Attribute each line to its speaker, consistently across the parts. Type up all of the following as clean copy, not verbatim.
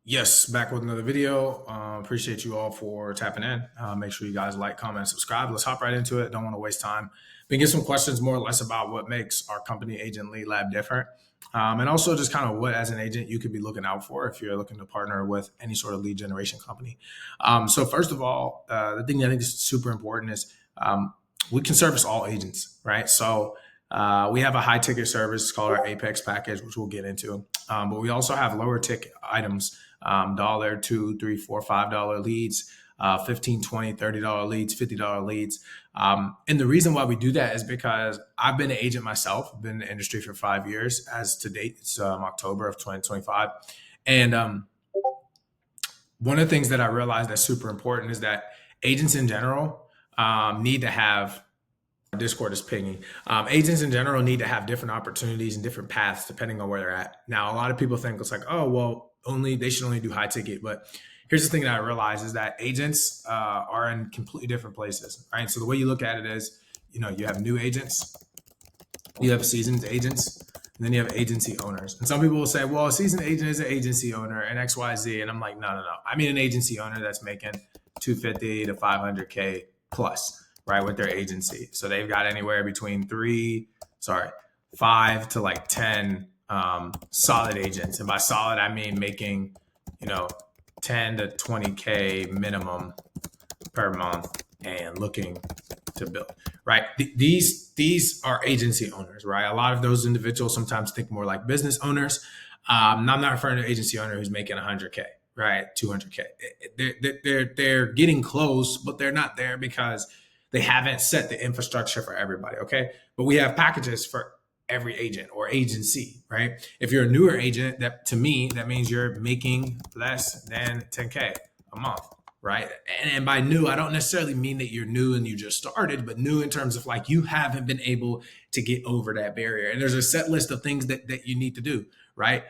Speaker 1: Yes, back with another video. Appreciate you all for tapping in. Make sure you guys like, comment, and subscribe. Let's hop right into it. Don't want to waste time. We can get some questions more or less about what makes our company Agent Lead Lab different. And also just kind of what, as an agent, you could be looking out for if you're looking to partner with any sort of lead generation company. So first of all, the thing that I think is super important is we can service all agents, right? So we have a high ticket service called our Apex package, which we'll get into. But we also have lower ticket items, dollar, $2, $3, $4, $5 leads, 15, 20, $30 leads, $50 leads. And the reason why we do that is because I've been an agent myself, been in the industry for 5 years as to date. It's October of 2025. And one of the things that I realized that's super important is that agents in general need to have Discord is pinging. Agents in general need to have different opportunities and different paths depending on where they're at. Now, a lot of people think it's like, oh, well, they should only do high ticket. But here's the thing that I realize is that agents are in completely different places, right? So the way you look at it is, you have new agents, you have seasoned agents, and then you have agency owners. And some people will say, well, a seasoned agent is an agency owner and X, Y, Z. And I'm like, no. I mean, an agency owner that's making 250 to 500K plus, right, with their agency. So they've got anywhere between 5 to like 10 solid agents. And by solid, I mean making, 10 to 20K minimum per month and looking to build, right? These are agency owners, right? A lot of those individuals sometimes think more like business owners. I'm not referring to an agency owner who's making 100K, right? 200K. They're getting close, but they're not there because they haven't set the infrastructure for everybody, okay? But we have packages for every agent or agency, right? If you're a newer agent, that means you're making less than 10K a month, right? And by new, I don't necessarily mean that you're new and you just started, but new in terms of like you haven't been able to get over that barrier. And there's a set list of things that you need to do, right?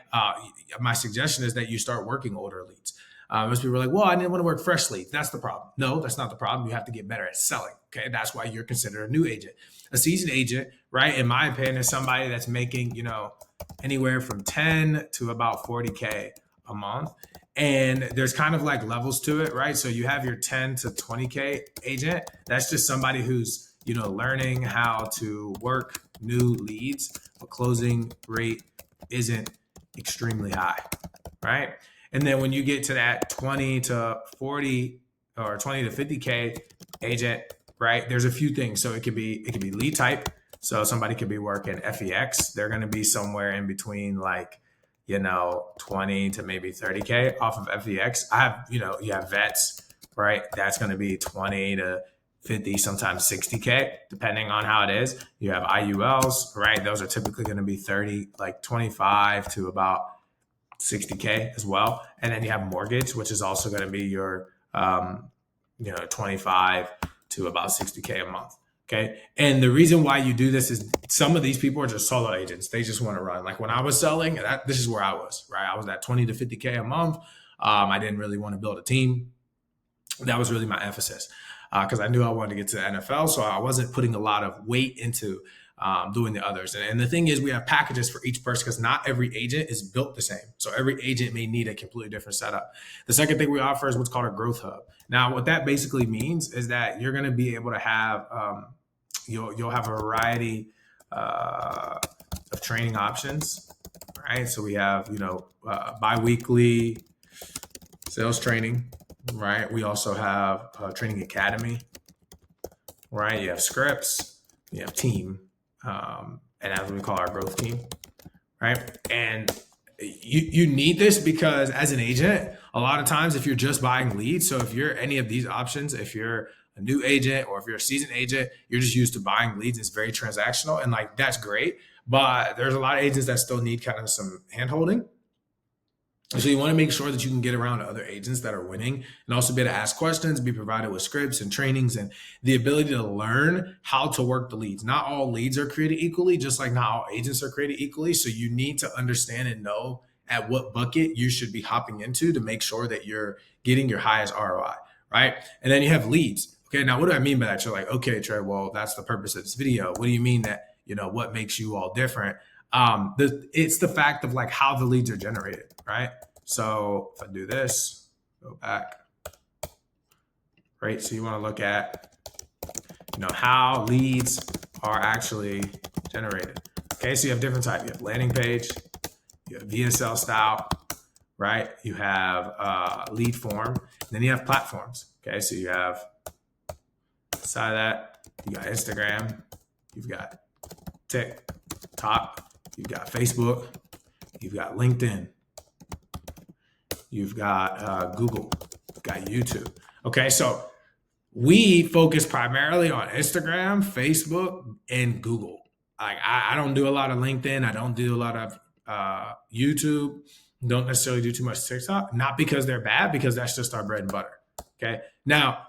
Speaker 1: My suggestion is that you start working older leads. Most people are like, well, I didn't want to work fresh leads. That's the problem. No, that's not the problem. You have to get better at selling. Okay. That's why you're considered a new agent. A seasoned agent, right, in my opinion, is somebody that's making, anywhere from 10 to about 40K a month. And there's kind of like levels to it, right? So you have your 10 to 20K agent. That's just somebody who's, learning how to work new leads, but closing rate isn't extremely high, right? And then when you get to that 20 to 40 or 20 to 50K agent, right, there's a few things. So it could be lead type. So somebody could be working FEX. They're going to be somewhere in between like, 20 to maybe 30K off of FEX. I have, you have vets, right? That's going to be 20 to 50, sometimes 60K, depending on how it is. You have IULs, right? Those are typically going to be 30, like 25 to about 60K as well. And then you have mortgage, which is also going to be your, 25 to about 60K a month. Okay. And the reason why you do this is some of these people are just solo agents. They just want to run. Like when I was selling, this is where I was, right? I was at 20 to 50K a month. I didn't really want to build a team. That was really my emphasis because I knew I wanted to get to the NFL. So I wasn't putting a lot of weight into doing the others. And the thing is, we have packages for each person because not every agent is built the same. So every agent may need a completely different setup. The second thing we offer is what's called a growth hub. Now, what that basically means is that you're going to be able to have, you'll have a variety of training options, right? So we have, bi-weekly sales training, right? We also have a training academy, right? You have scripts, you have team, and that's what we call our growth team, right? And you need this because as an agent, a lot of times if you're just buying leads, so if you're any of these options, if you're a new agent or if you're a seasoned agent, you're just used to buying leads. It's very transactional and like that's great, but there's a lot of agents that still need kind of some hand holding. So you want to make sure that you can get around to other agents that are winning and also be able to ask questions, be provided with scripts and trainings and the ability to learn how to work the leads. Not all leads are created equally, just like not all agents are created equally. So you need to understand and know at what bucket you should be hopping into to make sure that you're getting your highest ROI, right? And then you have leads. Okay, now what do I mean by that? You're like, okay, Trey, well, that's the purpose of this video. What do you mean that, what makes you all different? It's the fact of like how the leads are generated, right? So if I do this, go back, right? So you want to look at, how leads are actually generated. Okay, so you have different types. You have landing page, you have VSL style, right? You have lead form, then you have platforms. Okay, so you have inside that, you got Instagram, you've got TikTok, you've got Facebook, you've got LinkedIn, you've got Google, you've got YouTube. Okay, so we focus primarily on Instagram, Facebook, and Google. Like I don't do a lot of LinkedIn. I don't do a lot of YouTube. Don't necessarily do too much TikTok. Not because they're bad, because that's just our bread and butter. Okay. Now,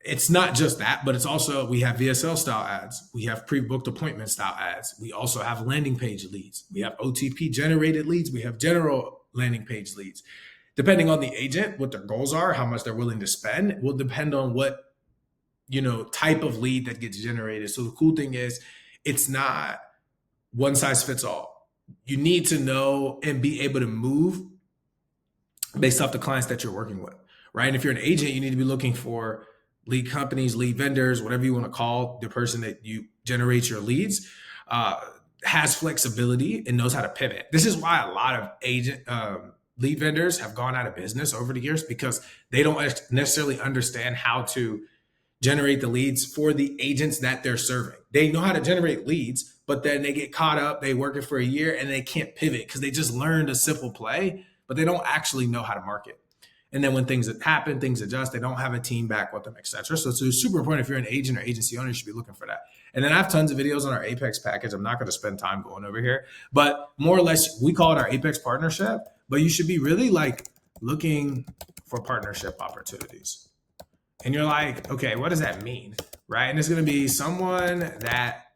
Speaker 1: it's not just that, but it's also, we have VSL style ads. We have pre-booked appointment style ads. We also have landing page leads. We have OTP generated leads. We have general landing page leads. Depending on the agent, what their goals are, how much they're willing to spend, will depend on what, type of lead that gets generated. So the cool thing is, it's not one size fits all. You need to know and be able to move based off the clients that you're working with, right? And if you're an agent, you need to be looking for lead companies, lead vendors, whatever you want to call the person that you generate your leads, has flexibility and knows how to pivot. This is why a lot of lead vendors have gone out of business over the years, because they don't necessarily understand how to generate the leads for the agents that they're serving. They know how to generate leads, but then they get caught up, they work it for a year and they can't pivot because they just learned a simple play, but they don't actually know how to market. And then when things happen, things adjust, they don't have a team back with them, etc. So it's super important. If you're an agent or agency owner, you should be looking for that. And then I have tons of videos on our Apex package. I'm not going to spend time going over here, but more or less, we call it our Apex partnership, but you should be really looking for partnership opportunities. And you're like, okay, what does that mean? Right? And it's going to be someone that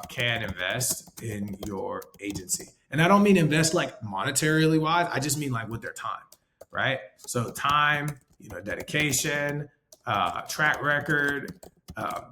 Speaker 1: can invest in your agency. And I don't mean invest monetarily wise. I just mean with their time, right? So time, dedication, track record,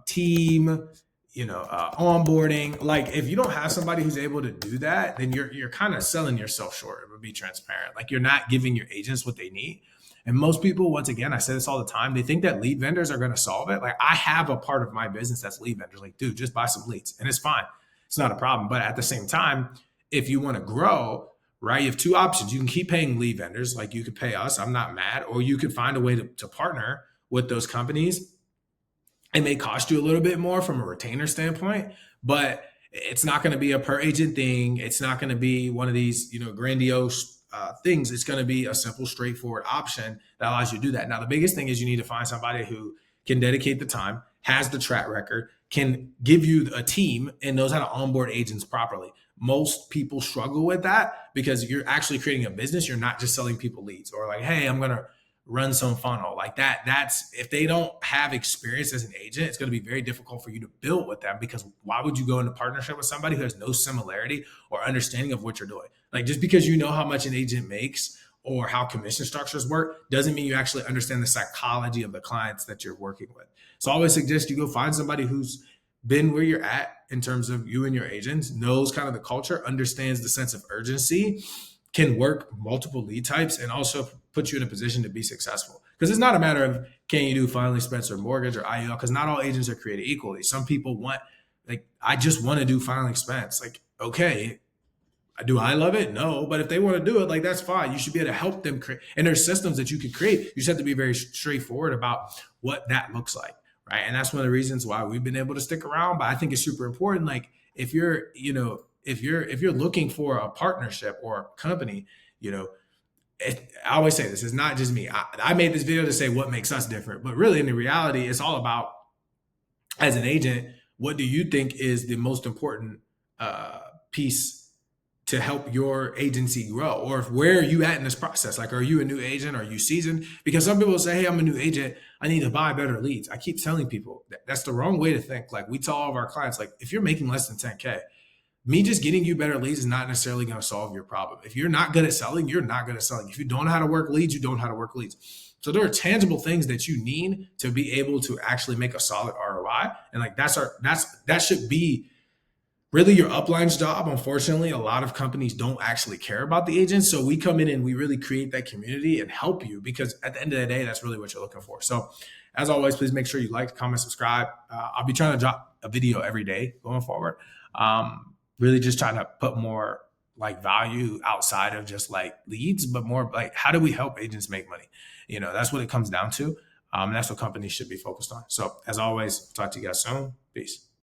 Speaker 1: team, onboarding. If you don't have somebody who's able to do that, then you're kind of selling yourself short. It would be transparent. You're not giving your agents what they need. And most people, once again, I say this all the time, they think that lead vendors are going to solve it. I have a part of my business that's lead vendors. Dude, just buy some leads and it's fine. It's not a problem. But at the same time, if you want to grow, right, you have two options. You can keep paying lead vendors, you could pay us. I'm not mad. Or you could find a way to partner with those companies. It may cost you a little bit more from a retainer standpoint, but it's not going to be a per agent thing. It's not going to be one of these, grandiose things. It's going to be a simple, straightforward option that allows you to do that. Now, the biggest thing is you need to find somebody who can dedicate the time, has the track record, can give you a team, and knows how to onboard agents properly. Most people struggle with that because you're actually creating a business. You're not just selling people leads or hey, I'm going to run some funnel that. That's if they don't have experience as an agent, it's going to be very difficult for you to build with them, because why would you go into partnership with somebody who has no similarity or understanding of what you're doing? Just because you know how much an agent makes or how commission structures work doesn't mean you actually understand the psychology of the clients that you're working with. So I always suggest you go find somebody who's been where you're at in terms of you and your agents, knows kind of the culture, understands the sense of urgency, can work multiple lead types, and also put you in a position to be successful. Because it's not a matter of can you do final expense or mortgage or IUL, because not all agents are created equally. Some people want, I just want to do final expense. Okay, do I love it? No, but if they want to do it, that's fine. You should be able to help them create. And there's systems that you could create. You just have to be very straightforward about what that looks like, right? And that's one of the reasons why we've been able to stick around. But I think it's super important. If you're, if you're looking for a partnership or a company, I always say this, it's not just me. I made this video to say what makes us different, but really in the reality, it's all about, as an agent, what do you think is the most important piece to help your agency grow? Or where are you at in this process? Are you a new agent? Are you seasoned? Because some people say, hey, I'm a new agent, I need to buy better leads. I keep telling people that's the wrong way to think. We tell all of our clients, if you're making less than 10K, me just getting you better leads is not necessarily going to solve your problem. If you're not good at selling, you're not good at selling. If you don't know how to work leads, you don't know how to work leads. So there are tangible things that you need to be able to actually make a solid ROI. And that should be really your upline's job. Unfortunately, a lot of companies don't actually care about the agents. So we come in and we really create that community and help you, because at the end of the day, that's really what you're looking for. So as always, please make sure you like, comment, subscribe. I'll be trying to drop a video every day going forward. Really just trying to put more like value outside of just like leads, but more like how do we help agents make money? That's what it comes down to. And that's what companies should be focused on. So as always, talk to you guys soon. Peace.